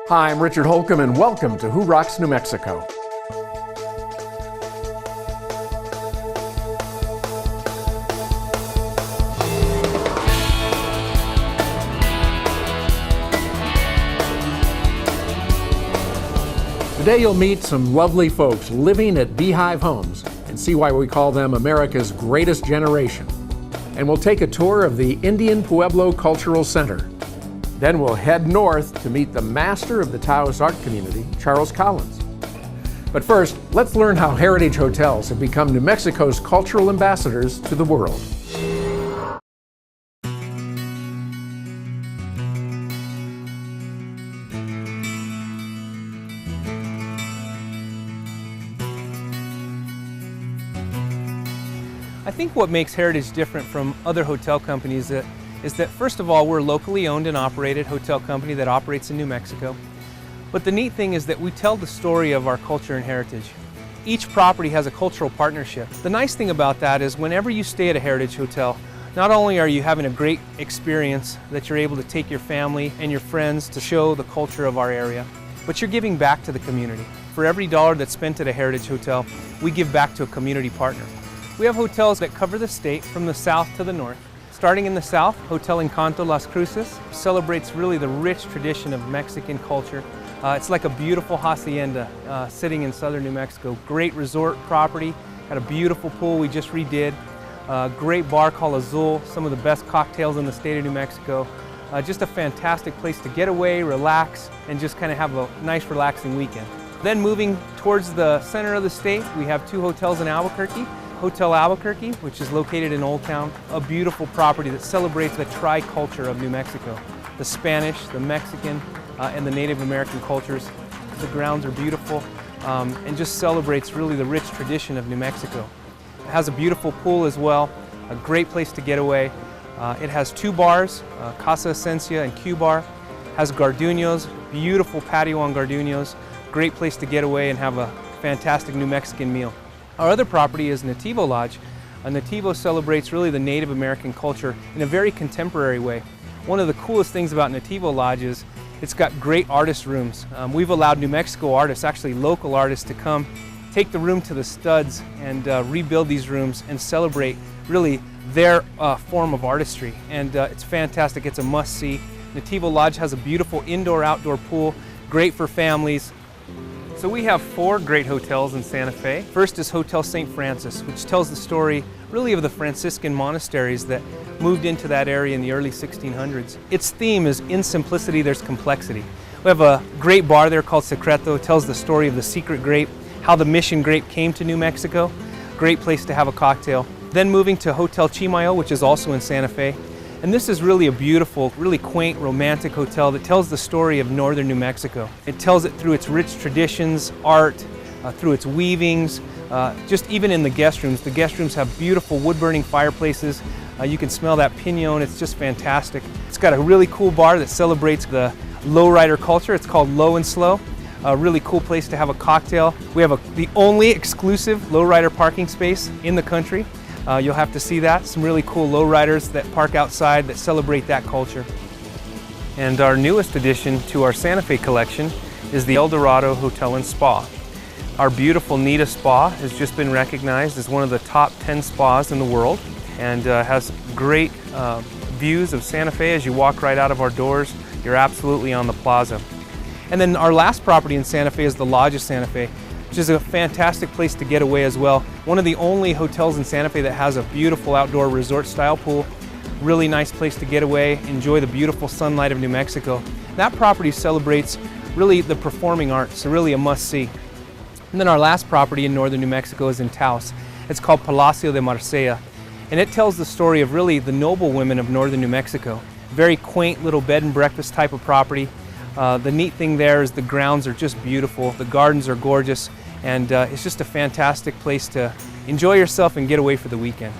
Hi, I'm Richard Holcomb, and welcome to Who Rocks New Mexico. Today you'll meet some lovely folks living at Beehive Homes and see why we call them America's greatest generation. And we'll take a tour of the Indian Pueblo Cultural Center. Then we'll head north to meet the master of the Taos art community, Charles Collins. But first, let's learn how heritage hotels have become New Mexico's cultural ambassadors to the world. I think what makes Heritage different from other hotel companies is that first of all, we're a locally owned and operated hotel company that operates in New Mexico. But the neat thing is that we tell the story of our culture and heritage. Each property has a cultural partnership. The nice thing about that is whenever you stay at a Heritage hotel, not only are you having a great experience that you're able to take your family and your friends to show the culture of our area, but you're giving back to the community. For every dollar that's spent at a Heritage hotel, we give back to a community partner. We have hotels that cover the state from the south to the north. Starting in the south, Hotel Encanto Las Cruces celebrates really the rich tradition of Mexican culture. It's like a beautiful hacienda sitting in southern New Mexico. Great resort property, got a beautiful pool we just redid. Great bar called Azul, some of the best cocktails in the state of New Mexico. Just a fantastic place to get away, relax, and just kind of have a nice relaxing weekend. Then moving towards the center of the state, we have two hotels in Albuquerque. Hotel Albuquerque, which is located in Old Town, a beautiful property that celebrates the tri-culture of New Mexico. The Spanish, the Mexican, and the Native American cultures. The grounds are beautiful and just celebrates really the rich tradition of New Mexico. It has a beautiful pool as well, a great place to get away. It has two bars, Casa Esencia and Q Bar. Has Garduños, beautiful patio on Garduños, great place to get away and have a fantastic New Mexican meal. Our other property is Nativo Lodge. Nativo celebrates really the Native American culture in a very contemporary way. One of the coolest things about Nativo Lodge is it's got great artist rooms. We've allowed New Mexico artists, actually local artists, to come, take the room to the studs and rebuild these rooms and celebrate really their form of artistry. And it's fantastic, it's a must-see. Nativo Lodge has a beautiful indoor-outdoor pool, great for families. So we have four great hotels in Santa Fe. First is Hotel St. Francis, which tells the story really of the Franciscan monasteries that moved into that area in the early 1600s. Its theme is in simplicity there's complexity. We have a great bar there called Secreto. It tells the story of the secret grape, how the mission grape came to New Mexico. Great place to have a cocktail. Then moving to Hotel Chimayo, which is also in Santa Fe. And this is really a beautiful, really quaint, romantic hotel that tells the story of northern New Mexico. It tells it through its rich traditions, art, through its weavings, just even in the guest rooms. The guest rooms have beautiful wood-burning fireplaces. You can smell that pinon, it's just fantastic. It's got a really cool bar that celebrates the lowrider culture. It's called Low and Slow. A really cool place to have a cocktail. We have the only exclusive lowrider parking space in the country. You'll have to see that. Some really cool lowriders that park outside that celebrate that culture. And our newest addition to our Santa Fe collection is the El Dorado Hotel and Spa. Our beautiful Nita Spa has just been recognized as one of the top 10 spas in the world and has great views of Santa Fe. As you walk right out of our doors, you're absolutely on the plaza. And then our last property in Santa Fe is the Lodge of Santa Fe, which is a fantastic place to get away as well. One of the only hotels in Santa Fe that has a beautiful outdoor resort style pool. Really nice place to get away, enjoy the beautiful sunlight of New Mexico. That property celebrates really the performing arts, so really a must-see. And then our last property in northern New Mexico is in Taos. It's called Palacio de Marcella, and it tells the story of really the noble women of northern New Mexico. Very quaint little bed and breakfast type of property. The neat thing there is the grounds are just beautiful, the gardens are gorgeous, and it's just a fantastic place to enjoy yourself and get away for the weekend.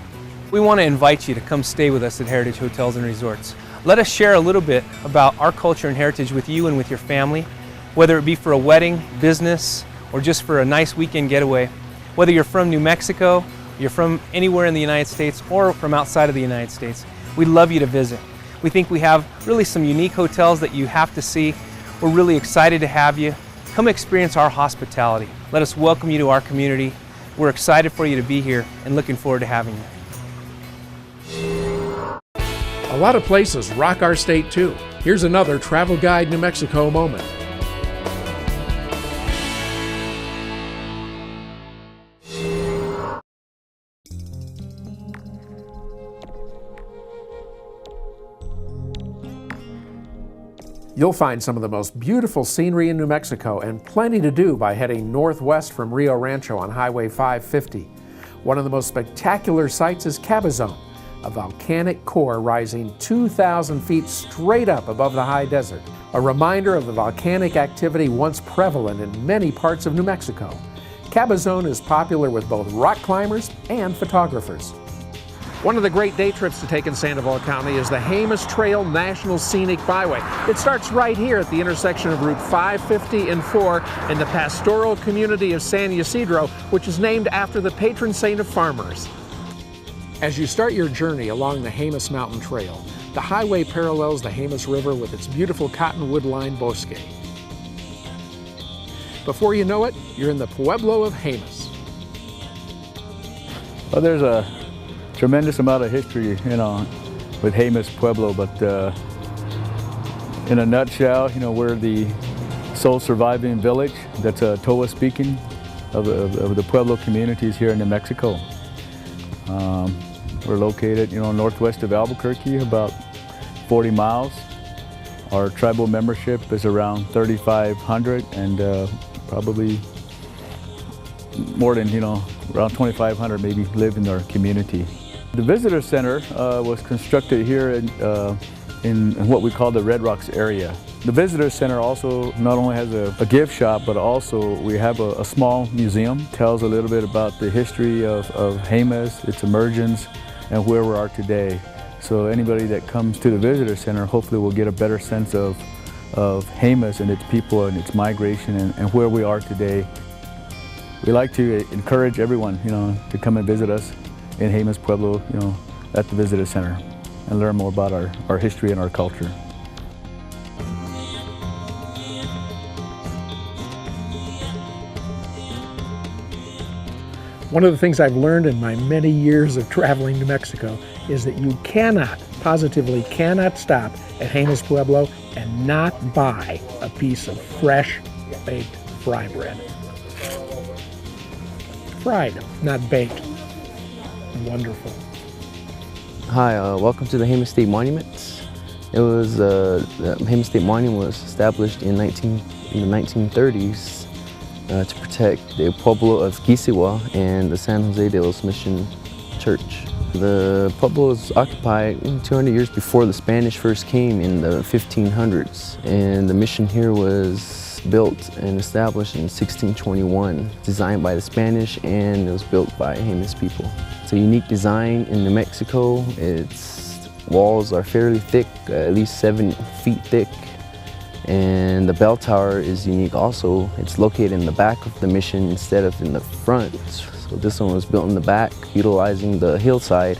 We want to invite you to come stay with us at Heritage Hotels and Resorts. Let us share a little bit about our culture and heritage with you and with your family, whether it be for a wedding, business, or just for a nice weekend getaway. Whether you're from New Mexico, you're from anywhere in the United States, or from outside of the United States, we'd love you to visit. We think we have really some unique hotels that you have to see. We're really excited to have you. Come experience our hospitality. Let us welcome you to our community. We're excited for you to be here and looking forward to having you. A lot of places rock our state too. Here's another Travel Guide New Mexico moment. You'll find some of the most beautiful scenery in New Mexico and plenty to do by heading northwest from Rio Rancho on Highway 550. One of the most spectacular sights is Cabazon, a volcanic core rising 2,000 feet straight up above the high desert, a reminder of the volcanic activity once prevalent in many parts of New Mexico. Cabazon is popular with both rock climbers and photographers. One of the great day trips to take in Sandoval County is the Jemez Trail National Scenic Byway. It starts right here at the intersection of Route 550 and 4 in the pastoral community of San Ysidro, which is named after the patron saint of farmers. As you start your journey along the Jemez Mountain Trail, the highway parallels the Jemez River with its beautiful cottonwood-lined bosque. Before you know it, you're in the Pueblo of Jemez. Well, there's a tremendous amount of history, with Jemez Pueblo, but in a nutshell, we're the sole surviving village that's Towa speaking of the Pueblo communities here in New Mexico. We're located, northwest of Albuquerque, about 40 miles. Our tribal membership is around 3,500, and probably more than, around 2,500 maybe live in our community. The visitor center was constructed here in what we call the Red Rocks area. The visitor center also not only has a gift shop, but also we have a small museum. Tells a little bit about the history of Jemez, its emergence, and where we are today. So anybody that comes to the visitor center hopefully will get a better sense of Jemez and its people and its migration and where we are today. We like to encourage everyone, to come and visit us in Jemez Pueblo, at the visitor center and learn more about our history and our culture. One of the things I've learned in my many years of traveling New Mexico is that you positively cannot stop at Jemez Pueblo and not buy a piece of fresh baked fry bread. Fried, not baked. Wonderful. Hi, welcome to the Jemez State Monument. It was the Jemez State Monument was established in the 1930s to protect the Pueblo of Quisiwa and the San Jose de los Mission Church. The Pueblo was occupied 200 years before the Spanish first came in the 1500s, and the mission here was built and established in 1621, designed by the Spanish, and it was built by Jemez people. It's a unique design in New Mexico. Its walls are fairly thick, at least 7 feet thick, and the bell tower is unique also. It's located in the back of the mission instead of in the front. So this one was built in the back, utilizing the hillside,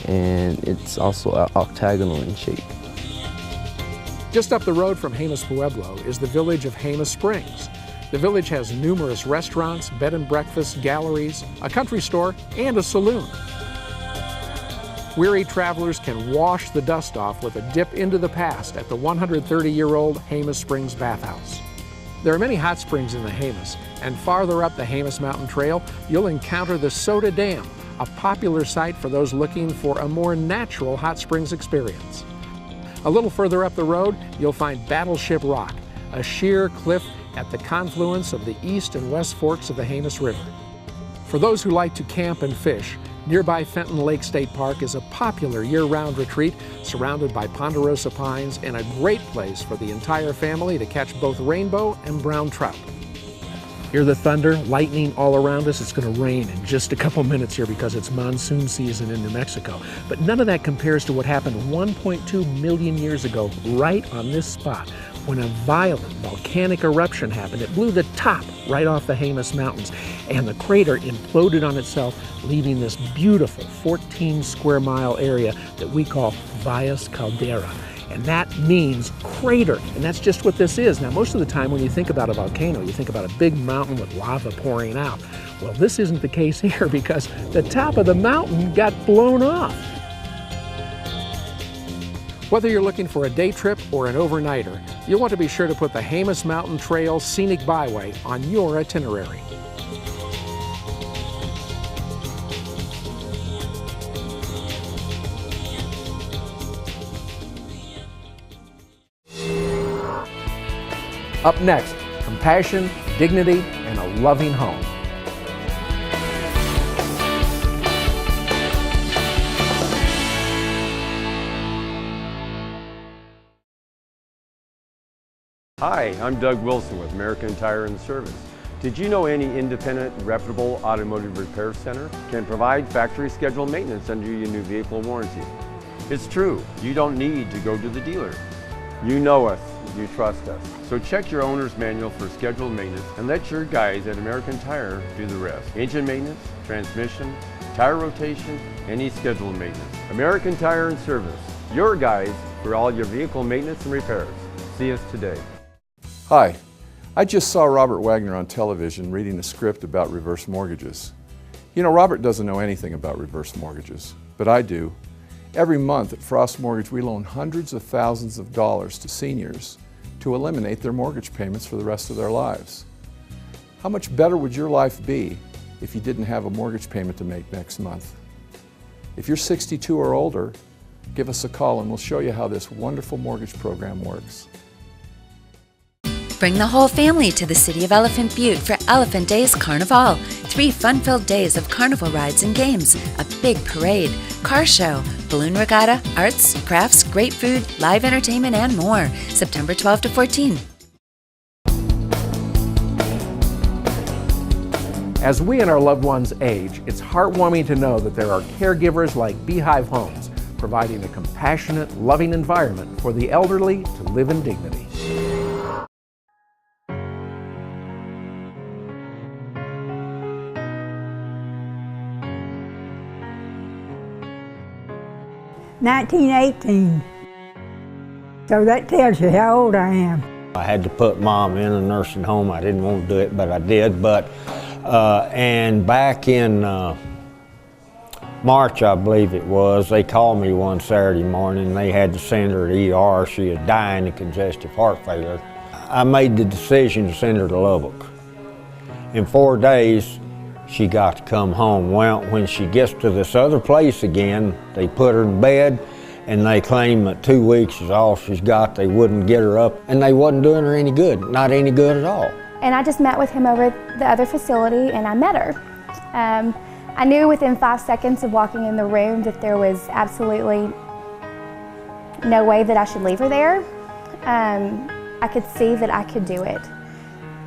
and it's also octagonal in shape. Just up the road from Jemez Pueblo is the village of Jemez Springs. The village has numerous restaurants, bed and breakfasts, galleries, a country store, and a saloon. Weary travelers can wash the dust off with a dip into the past at the 130-year-old Jemez Springs bathhouse. There are many hot springs in the Jemez, and farther up the Jemez Mountain Trail, you'll encounter the Soda Dam, a popular site for those looking for a more natural hot springs experience. A little further up the road, you'll find Battleship Rock, a sheer cliff at the confluence of the east and west forks of the Jemez River. For those who like to camp and fish, nearby Fenton Lake State Park is a popular year-round retreat surrounded by ponderosa pines and a great place for the entire family to catch both rainbow and brown trout. Hear the thunder, lightning all around us. It's going to rain in just a couple minutes here because it's monsoon season in New Mexico. But none of that compares to what happened 1.2 million years ago right on this spot when a violent volcanic eruption happened. It blew the top right off the Jemez Mountains, and the crater imploded on itself, leaving this beautiful 14 square mile area that we call Valles Caldera. And that means crater, and that's just what this is. Now, most of the time when you think about a volcano, you think about a big mountain with lava pouring out. Well, this isn't the case here because the top of the mountain got blown off. Whether you're looking for a day trip or an overnighter, you'll want to be sure to put the Jemez Mountain Trail Scenic Byway on your itinerary. Up next, compassion, dignity, and a loving home. Hi, I'm Doug Wilson with American Tire and Service. Did you know any independent, reputable automotive repair center can provide factory scheduled maintenance under your new vehicle warranty? It's true, you don't need to go to the dealer. You know us, you trust us. So check your owner's manual for scheduled maintenance and let your guys at American Tire do the rest. Engine maintenance, transmission, tire rotation, any scheduled maintenance. American Tire and Service, your guys for all your vehicle maintenance and repairs. See us today. Hi, I just saw Robert Wagner on television reading a script about reverse mortgages. You know, Robert doesn't know anything about reverse mortgages, but I do. Every month at Frost Mortgage, we loan hundreds of thousands of dollars to seniors to eliminate their mortgage payments for the rest of their lives. How much better would your life be if you didn't have a mortgage payment to make next month? If you're 62 or older, give us a call and we'll show you how this wonderful mortgage program works. Bring the whole family to the city of Elephant Butte for Elephant Days Carnival. 3 fun-filled days of carnival rides and games, a big parade, car show, balloon regatta, arts, crafts, great food, live entertainment, and more. September 12 to 14. As we and our loved ones age, it's heartwarming to know that there are caregivers like Beehive Homes, providing a compassionate, loving environment for the elderly to live in dignity. $1918. So that tells you how old I am. I had to put Mom in a nursing home. I didn't want to do it, but I did. And back in March, I believe it was, they called me one Saturday morning. They had to send her to ER. She was dying of congestive heart failure. I made the decision to send her to Lubbock. In 4 days, she got to come home. Well, when she gets to this other place again, they put her in bed and they claim that 2 weeks is all she's got. They wouldn't get her up and they wasn't doing her any good, not any good at all. And I just met with him over the other facility and I met her. I knew within 5 seconds of walking in the room that there was absolutely no way that I should leave her there. I could see that I could do it.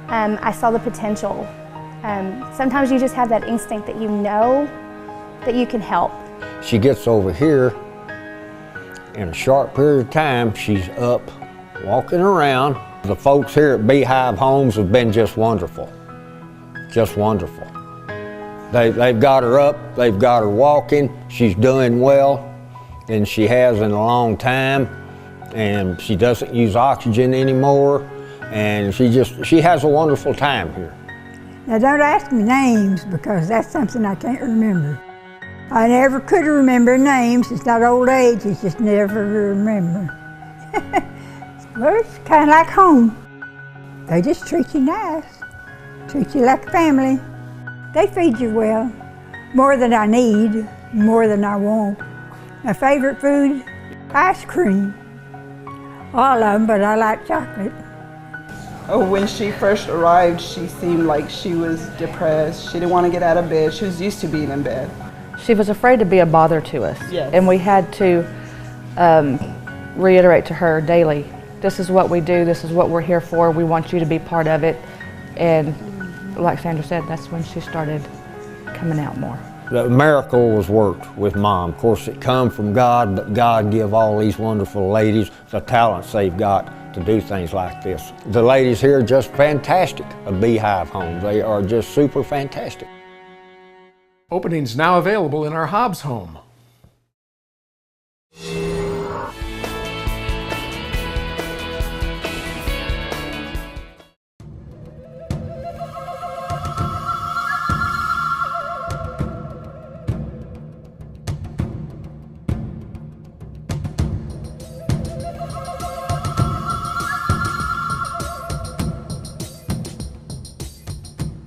I saw the potential. Sometimes you just have that instinct that you know that you can help. She gets over here, in a short period of time, she's up, walking around. The folks here at Beehive Homes have been just wonderful, just wonderful. They've got her up, they've got her walking, she's doing well, and she has in a long time, and she doesn't use oxygen anymore, and she has a wonderful time here. Now don't ask me names because that's something I can't remember. I never could remember names. It's not old age, it's just never remember. Well, it's kind of like home. They just treat you nice, treat you like a family. They feed you well, more than I need, more than I want. My favorite food, ice cream. All of them, but I like chocolate. Oh, when she first arrived, she seemed like she was depressed. She didn't want to get out of bed. She was used to being in bed. She was afraid to be a bother to us. Yes. And we had to reiterate to her daily, this is what we do, this is what we're here for, we want you to be part of it. And like Sandra said, that's when she started coming out more. The miracle was worked with Mom. Of course, it come from God, but God give all these wonderful ladies the talents they've got to do things like this. The ladies here are just fantastic at Beehive Homes. They are just super fantastic. Openings now available in our Hobbs home.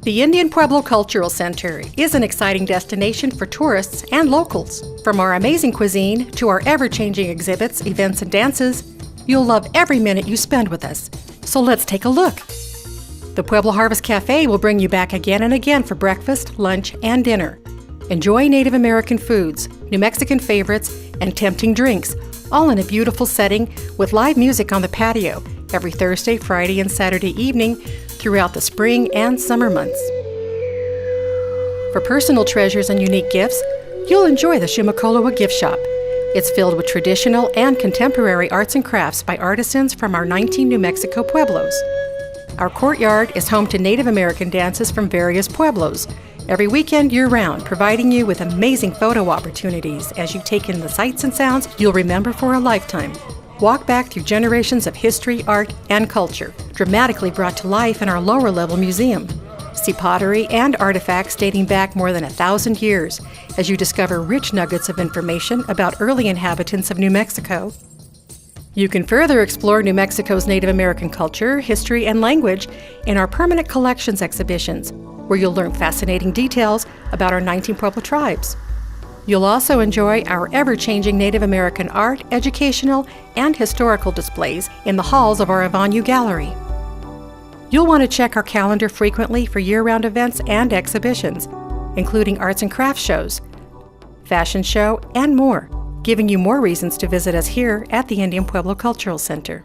The Indian Pueblo Cultural Center is an exciting destination for tourists and locals. From our amazing cuisine to our ever-changing exhibits, events, and dances, you'll love every minute you spend with us. So let's take a look. The Pueblo Harvest Cafe will bring you back again and again for breakfast, lunch, and dinner. Enjoy Native American foods, New Mexican favorites, and tempting drinks, all in a beautiful setting with live music on the patio every Thursday, Friday, and Saturday evening throughout the spring and summer months. For personal treasures and unique gifts, you'll enjoy the Shumakoloa gift shop. It's filled with traditional and contemporary arts and crafts by artisans from our 19 New Mexico pueblos. Our courtyard is home to Native American dances from various pueblos, every weekend year-round, providing you with amazing photo opportunities as you take in the sights and sounds you'll remember for a lifetime. Walk back through generations of history, art, and culture, dramatically brought to life in our lower-level museum. See pottery and artifacts dating back more than 1,000 years as you discover rich nuggets of information about early inhabitants of New Mexico. You can further explore New Mexico's Native American culture, history, and language in our permanent collections exhibitions, where you'll learn fascinating details about our 19 Pueblo tribes. You'll also enjoy our ever-changing Native American art, educational, and historical displays in the halls of our Avanu Gallery. You'll want to check our calendar frequently for year-round events and exhibitions, including arts and crafts shows, fashion show, and more, giving you more reasons to visit us here at the Indian Pueblo Cultural Center.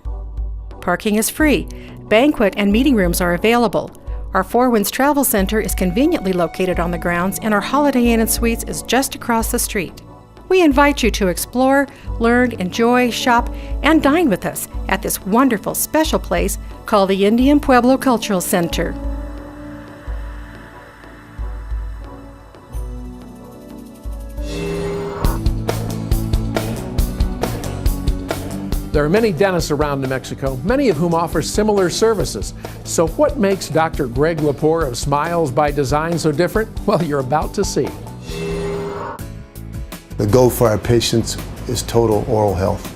Parking is free. Banquet and meeting rooms are available. Our Four Winds Travel Center is conveniently located on the grounds, and our Holiday Inn and Suites is just across the street. We invite you to explore, learn, enjoy, shop, and dine with us at this wonderful special place called the Indian Pueblo Cultural Center. There are many dentists around New Mexico, many of whom offer similar services. So what makes Dr. Greg Lepore of Smiles by Design so different? Well, you're about to see. The goal for our patients is total oral health,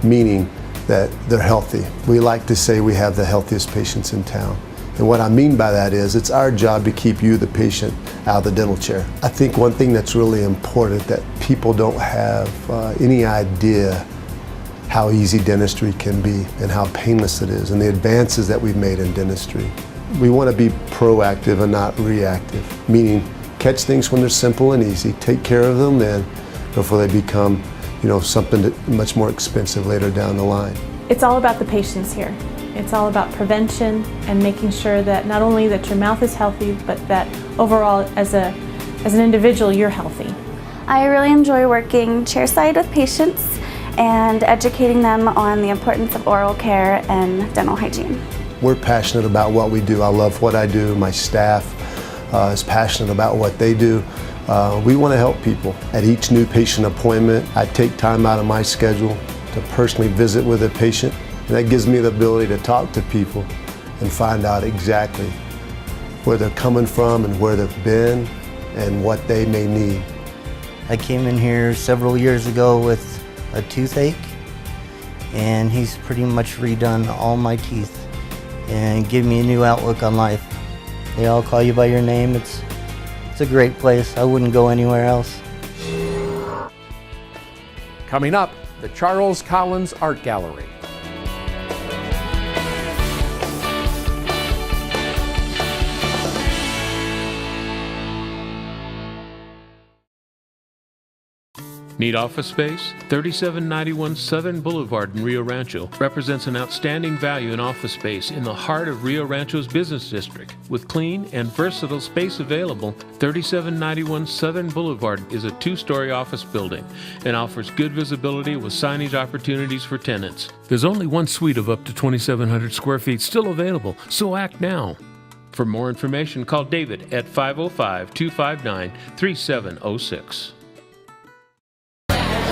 meaning that they're healthy. We like to say we have the healthiest patients in town. And what I mean by that is it's our job to keep you, the patient, out of the dental chair. I think one thing that's really important that people don't have any idea how easy dentistry can be and how painless it is and the advances that we've made in dentistry. We want to be proactive and not reactive, meaning catch things when they're simple and easy, take care of them then before they become, something much more expensive later down the line. It's all about the patients here. It's all about prevention and making sure that not only that your mouth is healthy, but that overall as an individual you're healthy. I really enjoy working chairside with patients and educating them on the importance of oral care and dental hygiene. We're passionate about what we do. I love what I do. My staff is passionate about what they do. We want to help people. At each new patient appointment, I take time out of my schedule to personally visit with a patient, and that gives me the ability to talk to people and find out exactly where they're coming from and where they've been and what they may need. I came in here several years ago with a toothache, and he's pretty much redone all my teeth and give me a new outlook on life. They all call you by your name. It's a great place. I wouldn't go anywhere else. Coming up, the Charles Collins Art Gallery. Need office space? 3791 Southern Boulevard in Rio Rancho represents an outstanding value in office space in the heart of Rio Rancho's business district. With clean and versatile space available, 3791 Southern Boulevard is a 2-story office building and offers good visibility with signage opportunities for tenants. There's only one suite of up to 2,700 square feet still available, so act now. For more information, call David at 505-259-3706.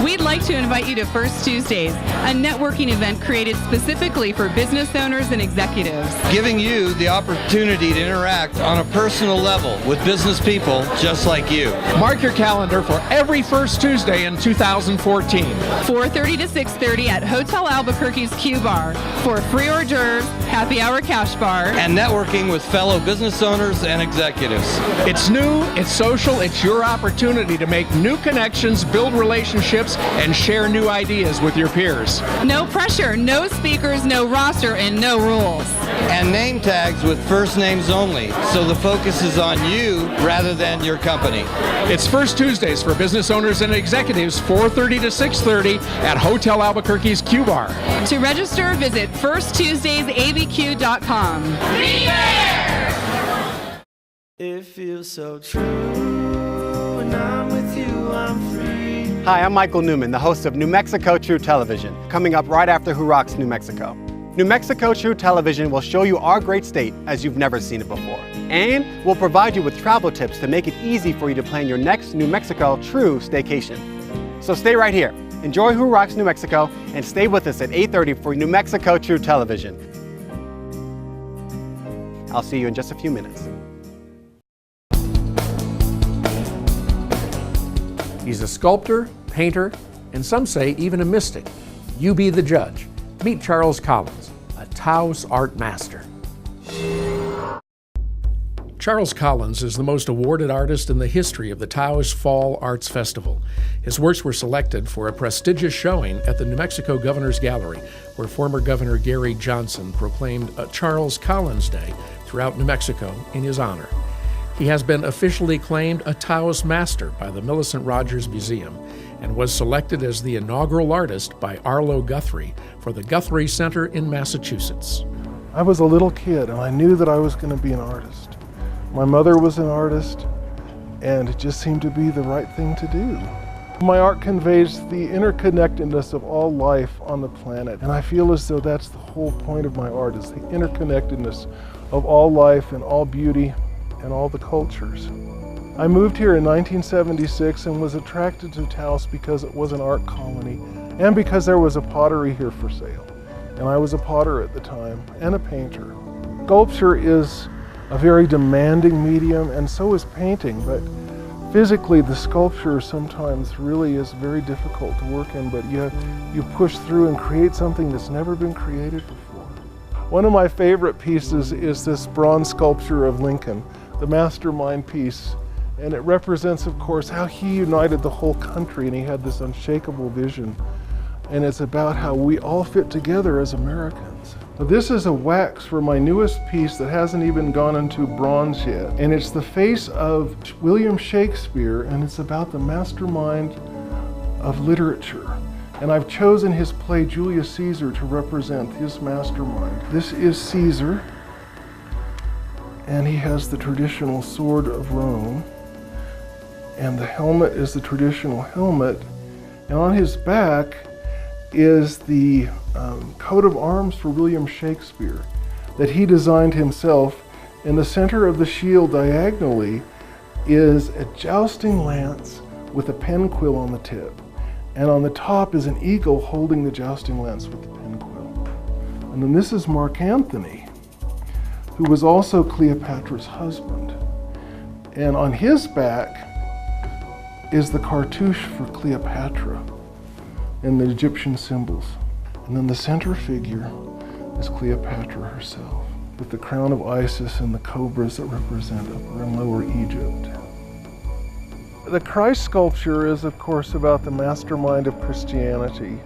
We'd like to invite you to First Tuesdays, a networking event created specifically for business owners and executives. Giving you the opportunity to interact on a personal level with business people just like you. Mark your calendar for every first Tuesday in 2014. 4:30 to 6:30 at Hotel Albuquerque's Q Bar for free hors d'oeuvres, happy hour cash bar, and networking with fellow business owners and executives. It's new, it's social, it's your opportunity to make new connections, build relationships, and share new ideas with your peers. No pressure, no speakers, no roster, and no rules. And name tags with first names only, so the focus is on you rather than your company. It's First Tuesdays for business owners and executives, 4:30 to 6:30 at Hotel Albuquerque's Q Bar. To register, visit firsttuesdaysabq.com. Be there! It feels so true. When I'm with you, I'm free. Hi, I'm Michael Newman, the host of New Mexico True Television, coming up right after Who Rocks New Mexico. New Mexico True Television will show you our great state as you've never seen it before. And we'll provide you with travel tips to make it easy for you to plan your next New Mexico True staycation. So stay right here, enjoy Who Rocks New Mexico, and stay with us at 8:30 for New Mexico True Television. I'll see you in just a few minutes. He's a sculptor, painter, and some say even a mystic. You be the judge. Meet Charles Collins, a Taos art master. Charles Collins is the most awarded artist in the history of the Taos Fall Arts Festival. His works were selected for a prestigious showing at the New Mexico Governor's Gallery, where former Governor Gary Johnson proclaimed a Charles Collins Day throughout New Mexico in his honor. He has been officially claimed a Taos Master by the Millicent Rogers Museum and was selected as the inaugural artist by Arlo Guthrie for the Guthrie Center in Massachusetts. I was a little kid and I knew that I was going to be an artist. My mother was an artist and it just seemed to be the right thing to do. My art conveys the interconnectedness of all life on the planet, and I feel as though that's the whole point of my art, is the interconnectedness of all life and all beauty and all the cultures. I moved here in 1976 and was attracted to Taos because it was an art colony and because there was a pottery here for sale. And I was a potter at the time and a painter. Sculpture is a very demanding medium, and so is painting, but physically the sculpture sometimes really is very difficult to work in, but you push through and create something that's never been created before. One of my favorite pieces is this bronze sculpture of Lincoln, the mastermind piece, and it represents, of course, how he united the whole country, and he had this unshakable vision, and it's about how we all fit together as Americans. This is a wax for my newest piece that hasn't even gone into bronze yet, and it's the face of William Shakespeare, and it's about the mastermind of literature. And I've chosen his play Julius Caesar to represent his mastermind. This is Caesar, and he has the traditional sword of Rome, and the helmet is the traditional helmet, and on his back is the coat of arms for William Shakespeare that he designed himself. In the center of the shield diagonally is a jousting lance with a pen quill on the tip, and on the top is an eagle holding the jousting lance with the pen quill. And then this is Mark Antony, who was also Cleopatra's husband. And on his back is the cartouche for Cleopatra and the Egyptian symbols. And then the center figure is Cleopatra herself, with the crown of Isis and the cobras that represent Upper and Lower Egypt. The Christ sculpture is, of course, about the mastermind of Christianity.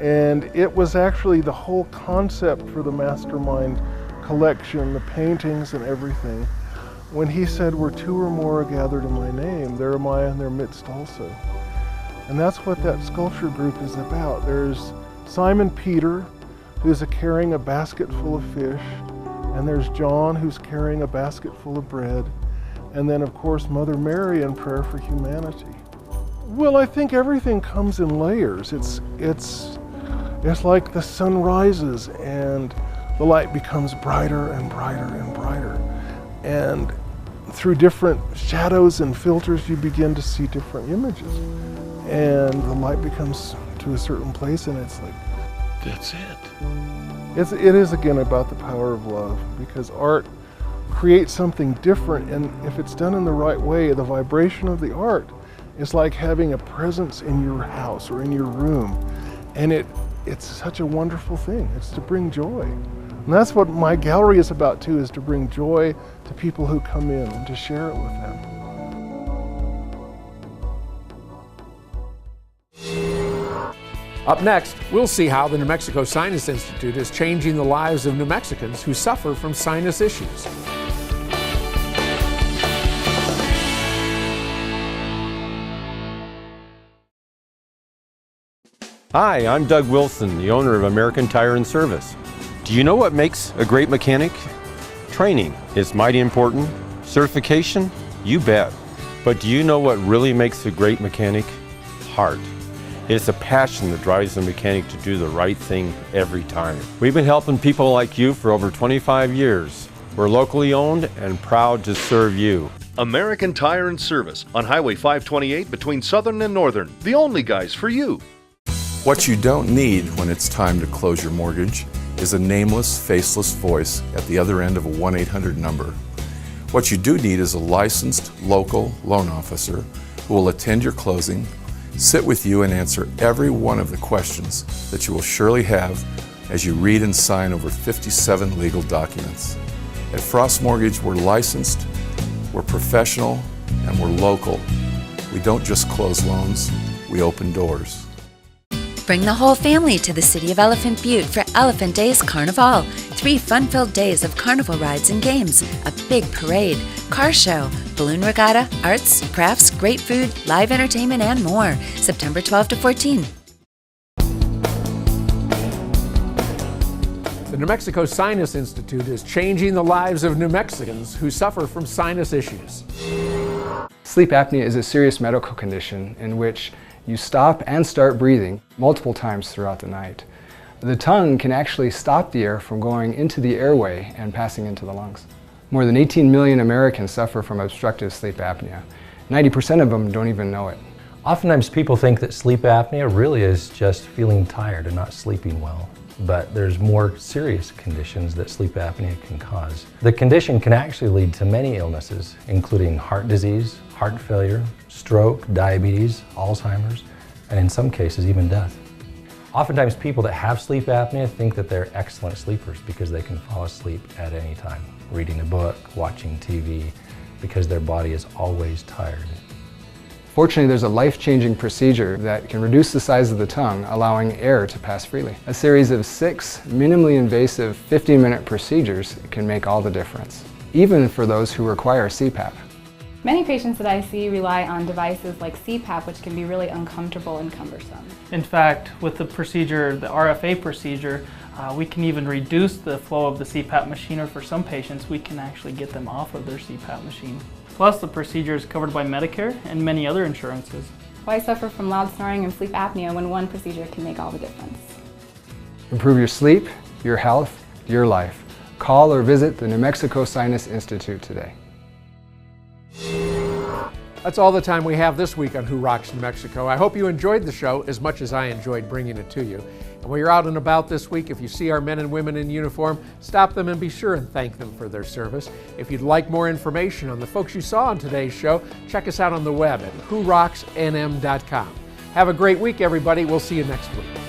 And it was actually the whole concept for the mastermind collection, the paintings and everything. When he said, "Where two or more are gathered in my name, there am I in their midst also." And that's what that sculpture group is about. There's Simon Peter, who's carrying a basket full of fish, and there's John, who's carrying a basket full of bread, and then of course Mother Mary in prayer for humanity. Well, I think everything comes in layers. It's like the sun rises and the light becomes brighter and brighter and brighter. And through different shadows and filters, you begin to see different images. And the light becomes to a certain place, and it's like, that's it. It is again about the power of love, because art creates something different, and if it's done in the right way, the vibration of the art is like having a presence in your house or in your room. And it's such a wonderful thing. It's to bring joy. And that's what my gallery is about too, is to bring joy to people who come in and to share it with them. Up next, we'll see how the New Mexico Sinus Institute is changing the lives of New Mexicans who suffer from sinus issues. Hi, I'm Doug Wilson, the owner of American Tire and Service. Do you know what makes a great mechanic? Training is mighty important. Certification? You bet. But do you know what really makes a great mechanic? Heart. It's a passion that drives the mechanic to do the right thing every time. We've been helping people like you for over 25 years. We're locally owned and proud to serve you. American Tire and Service on Highway 528 between Southern and Northern. The only guys for you. What you don't need when it's time to close your mortgage is a nameless, faceless voice at the other end of a 1-800 number. What you do need is a licensed local loan officer who will attend your closing, sit with you and answer every one of the questions that you will surely have as you read and sign over 57 legal documents. At Frost Mortgage, we're licensed, we're professional, and we're local. We don't just close loans, we open doors. Bring the whole family to the city of Elephant Butte for Elephant Days Carnival. 3 fun-filled days of carnival rides and games, a big parade, car show, balloon regatta, arts, crafts, great food, live entertainment, and more. September 12 to 14. The New Mexico Sinus Institute is changing the lives of New Mexicans who suffer from sinus issues. Sleep apnea is a serious medical condition in which you stop and start breathing multiple times throughout the night. The tongue can actually stop the air from going into the airway and passing into the lungs. More than 18 million Americans suffer from obstructive sleep apnea. 90% of them don't even know it. Oftentimes people think that sleep apnea really is just feeling tired and not sleeping well. But there's more serious conditions that sleep apnea can cause. The condition can actually lead to many illnesses, including heart disease, heart failure, stroke, diabetes, Alzheimer's, and in some cases even death. Oftentimes people that have sleep apnea think that they're excellent sleepers because they can fall asleep at any time, reading a book, watching TV, because their body is always tired. Fortunately, there's a life-changing procedure that can reduce the size of the tongue, allowing air to pass freely. A series of 6 minimally invasive 50-minute procedures can make all the difference, even for those who require CPAP. Many patients that I see rely on devices like CPAP, which can be really uncomfortable and cumbersome. In fact, with the procedure, the RFA procedure, we can even reduce the flow of the CPAP machine, or for some patients, we can actually get them off of their CPAP machine. Plus, the procedure is covered by Medicare and many other insurances. Why suffer from loud snoring and sleep apnea when one procedure can make all the difference? Improve your sleep, your health, your life. Call or visit the New Mexico Sinus Institute today. That's all the time we have this week on Who Rocks New Mexico. I hope you enjoyed the show as much as I enjoyed bringing it to you. And while you're out and about this week, if you see our men and women in uniform, stop them and be sure and thank them for their service. If you'd like more information on the folks you saw on today's show, check us out on the web at whorocksnm.com. Have a great week, everybody. We'll see you next week.